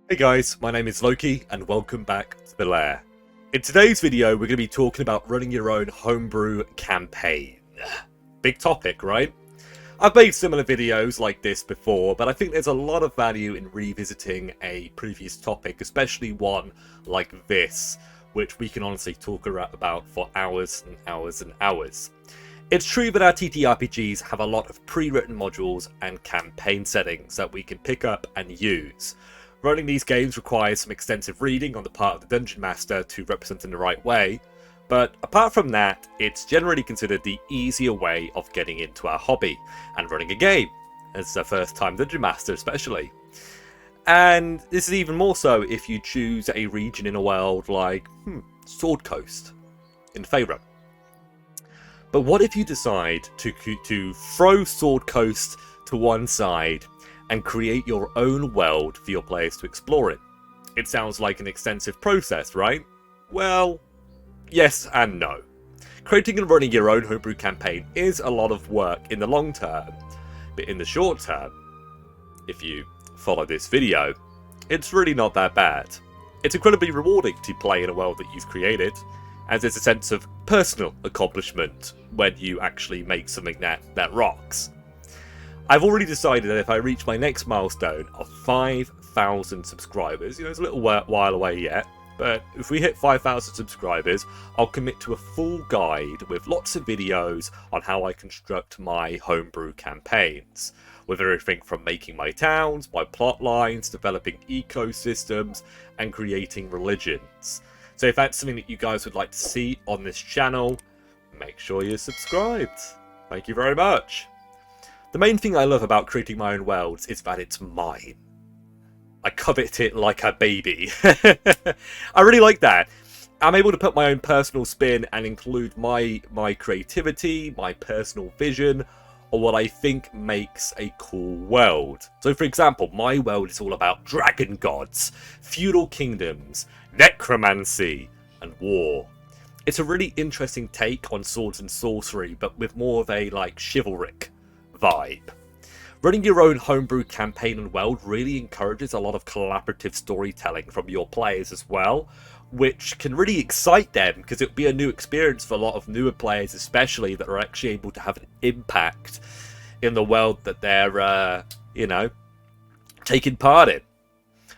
Hey guys, my name is Loki and welcome back to the Lair. In today's video we're going to be talking about running your own homebrew campaign. Big topic, right? I've made similar videos like this before, but I think there's a lot of value in revisiting a previous topic, especially one like this, which we can honestly talk about for hours and hours and hours. It's true that our TTRPGs have a lot of pre-written modules and campaign settings that we can pick up and use. Running these games requires some extensive reading on the part of the Dungeon Master to represent in the right way, but apart from that, it's generally considered the easier way of getting into our hobby and running a game, as a first-time Dungeon Master especially. And this is even more so if you choose a region in a world like Sword Coast in Faerun. But what if you decide to throw Sword Coast to one side and create your own world for your players to explore in? It sounds like an extensive process, right? Well, yes and no. Creating and running your own homebrew campaign is a lot of work in the long term, but in the short term, if you follow this video, it's really not that bad. It's incredibly rewarding to play in a world that you've created, as there's a sense of personal accomplishment when you actually make something that rocks. I've already decided that if I reach my next milestone of 5,000 subscribers, it's a little while away yet, but if we hit 5,000 subscribers, I'll commit to a full guide with lots of videos on how I construct my homebrew campaigns, with everything from making my towns, my plot lines, developing ecosystems, and creating religions. So if that's something that you guys would like to see on this channel, make sure you're subscribed. Thank you very much. The main thing I love about creating my own worlds is that it's mine. I covet it like a baby. I really like that. I'm able to put my own personal spin and include my creativity, my personal vision, or what I think makes a cool world. So for example, my world is all about dragon gods, feudal kingdoms, necromancy, and war. It's a really interesting take on swords and sorcery, but with more of a chivalric vibe. Running your own homebrew campaign and world really encourages a lot of collaborative storytelling from your players as well, which can really excite them because it'll be a new experience for a lot of newer players, especially that are actually able to have an impact in the world that they're, taking part in.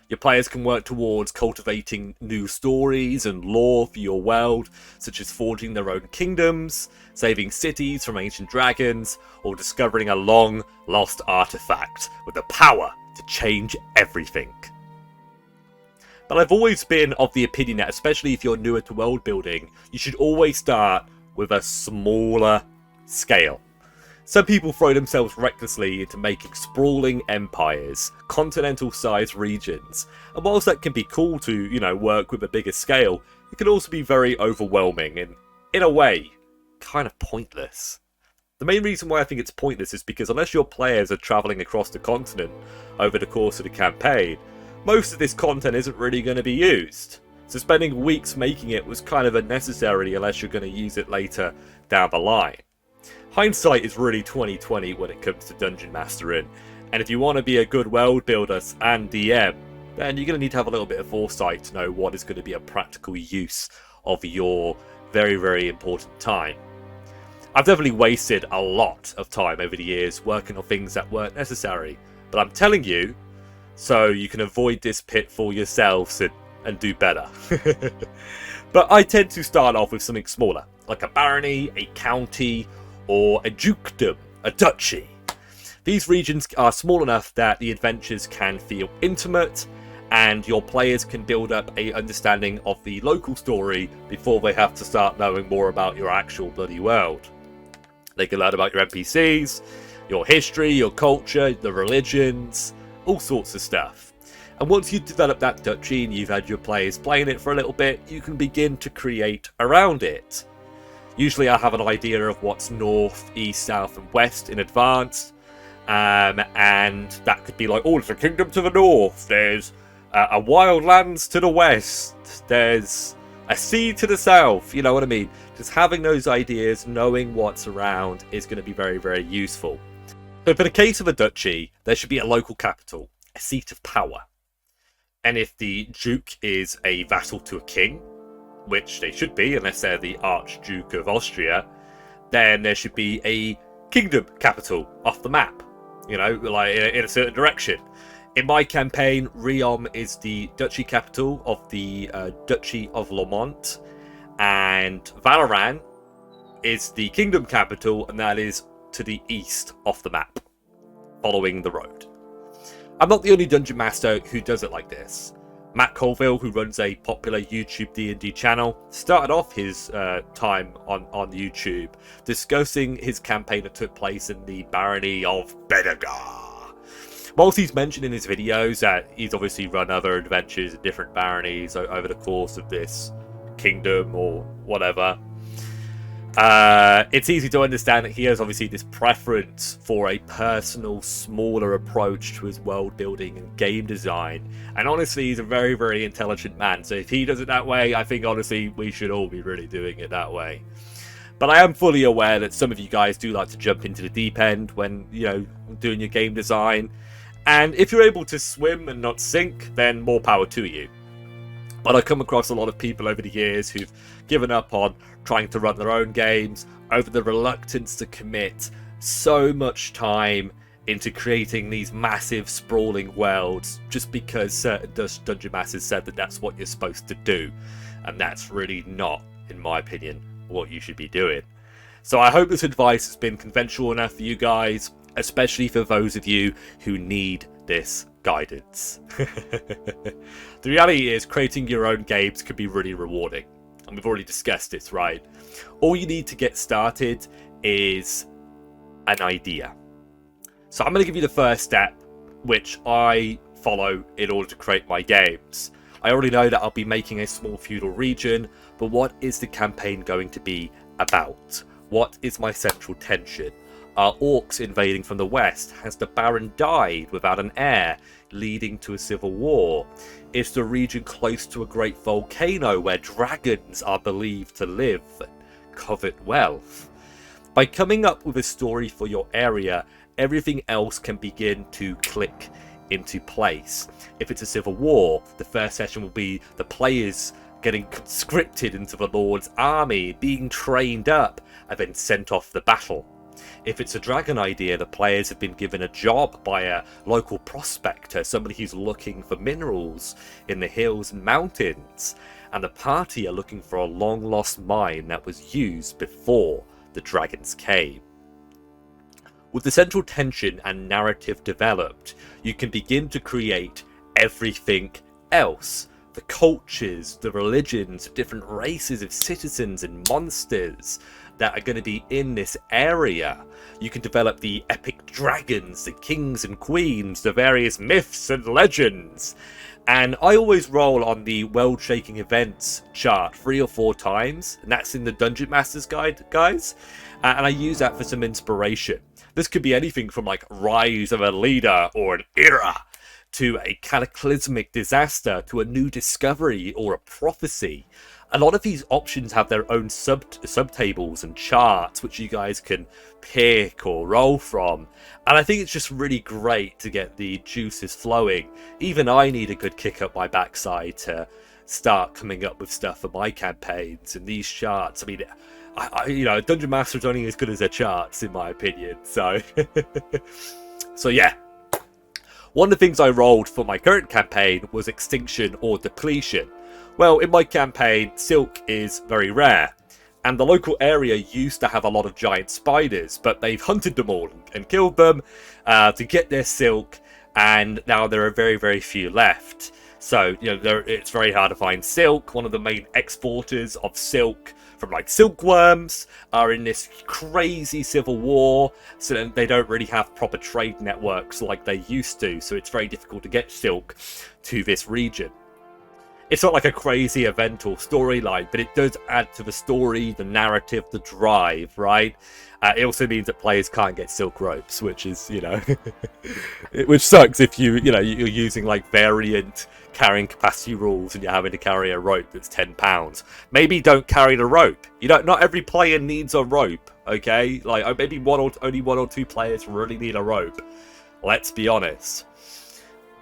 Your players can work towards cultivating new stories and lore for your world, such as forging their own kingdoms, saving cities from ancient dragons, or discovering a long-lost artifact with the power to change everything. But I've always been of the opinion that, especially if you're newer to world building, you should always start with a smaller scale. Some people throw themselves recklessly into making sprawling empires, continental-sized regions, and whilst that can be cool to, work with a bigger scale, it can also be very overwhelming and, in a way, kind of pointless. The main reason why I think it's pointless is because unless your players are travelling across the continent over the course of the campaign, most of this content isn't really going to be used. So spending weeks making it was kind of unnecessary unless you're going to use it later down the line. Hindsight is really 20/20 when it comes to Dungeon Mastering, and if you want to be a good world builder and DM, then you're going to need to have a little bit of foresight to know what is going to be a practical use of your very, very important time. I've definitely wasted a lot of time over the years working on things that weren't necessary, but I'm telling you, so you can avoid this pitfall yourselves and do better. But I tend to start off with something smaller, like a barony, a county, or a dukedom, a duchy. These regions are small enough that the adventures can feel intimate, and your players can build up an understanding of the local story before they have to start knowing more about your actual bloody world. They can learn about your NPCs, your history, your culture, the religions, all sorts of stuff. And once you've developed that duchy and you've had your players playing it for a little bit, you can begin to create around it. Usually I have an idea of what's north, east, south and west in advance, and that could be like, oh, there's a kingdom to the north, there's a wild lands to the west, there's a sea to the south, you know what I mean? Just having those ideas, knowing what's around is going to be very, very useful. So for the case of a duchy, there should be a local capital, a seat of power. And if the duke is a vassal to a king, which they should be unless they're the Archduke of Austria, then there should be a kingdom capital off the map, you know, like in a certain direction. In my campaign, Riom is the duchy capital of the Duchy of Lamont, and Valoran is the kingdom capital, and that is to the east off the map, following the road. I'm not the only dungeon master who does it like this. Matt Colville, who runs a popular YouTube D&D channel, started off his time on YouTube discussing his campaign that took place in the barony of Bedegar. Whilst he's mentioned in his videos that he's obviously run other adventures in different baronies over the course of this kingdom or whatever, it's easy to understand that he has obviously this preference for a personal, smaller approach to his world building and game design. And honestly, he's a very, very intelligent man. So if he does it that way, I think honestly we should all be really doing it that way. But I am fully aware that some of you guys do like to jump into the deep end when, you know, doing your game design. And if you're able to swim and not sink, then more power to you. But I've come across a lot of people over the years who've given up on trying to run their own games over the reluctance to commit so much time into creating these massive sprawling worlds just because certain dungeon masters said that that's what you're supposed to do. And that's really not, in my opinion, what you should be doing. So I hope this advice has been conventional enough for you guys, especially for those of you who need this guidance. The reality is, creating your own games can be really rewarding, and we've already discussed this, right? All you need to get started is an idea. So I'm going to give you the first step, which I follow in order to create my games. I already know that I'll be making a small feudal region, but what is the campaign going to be about? What is my central tension? Are orcs invading from the west? Has the Baron died without an heir, leading to a civil war? Is the region close to a great volcano where dragons are believed to live and covet wealth? By coming up with a story for your area, everything else can begin to click into place. If it's a civil war, the first session will be the players getting conscripted into the Lord's army, being trained up, and then sent off the battle. If it's a dragon idea, the players have been given a job by a local prospector, somebody who's looking for minerals in the hills and mountains, and the party are looking for a long lost mine that was used before the dragons came. With the central tension and narrative developed, you can begin to create everything else. The cultures, the religions, different races of citizens and monsters that are going to be in this area. You can develop the epic dragons, the kings and queens, the various myths and legends. And I always roll on the world-shaking events chart 3 or 4 times, and that's in the Dungeon Master's Guide, guys. And I use that for some inspiration. This could be anything from like rise of a leader or an era, to a cataclysmic disaster, to a new discovery or a prophecy. A lot of these options have their own subtables and charts which you guys can pick or roll from, and I think it's just really great to get the juices flowing. Even I need a good kick up my backside to start coming up with stuff for my campaigns, and these charts, I mean, you know, Dungeon Master is only as good as their charts in my opinion. So so yeah, one of the things I rolled for my current campaign was extinction or depletion. Well, in my campaign, silk is very rare, and the local area used to have a lot of giant spiders, but they've hunted them all and killed them to get their silk, and now there are very, very few left. So, you know, it's very hard to find silk. One of the main exporters of silk from like silkworms are in this crazy civil war, so they don't really have proper trade networks like they used to, so it's very difficult to get silk to this region. It's not like a crazy event or storyline, but it does add to the story, the narrative, the drive, right? It also means that players can't get silk ropes, which is, you know, which sucks if you're using like variant carrying capacity rules and you're having to carry a rope that's £10. Maybe don't carry the rope. Not every player needs a rope, okay? Like maybe only one or two players really need a rope. Let's be honest.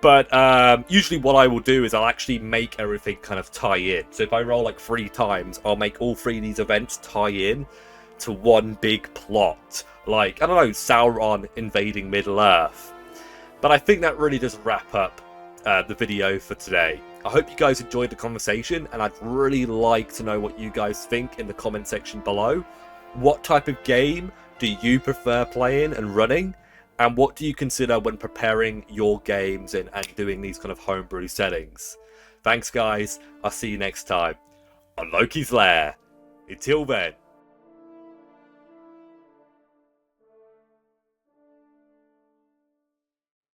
But usually what I will do is I'll actually make everything kind of tie in. So if I roll like 3 times, I'll make all 3 of these events tie in to one big plot. Like, I don't know, Sauron invading Middle-earth. But I think that really does wrap up the video for today. I hope you guys enjoyed the conversation, and I'd really like to know what you guys think in the comment section below. What type of game do you prefer playing and running? And what do you consider when preparing your games and doing these kind of homebrew settings? Thanks, guys. I'll see you next time on Loki's Lair. Until then.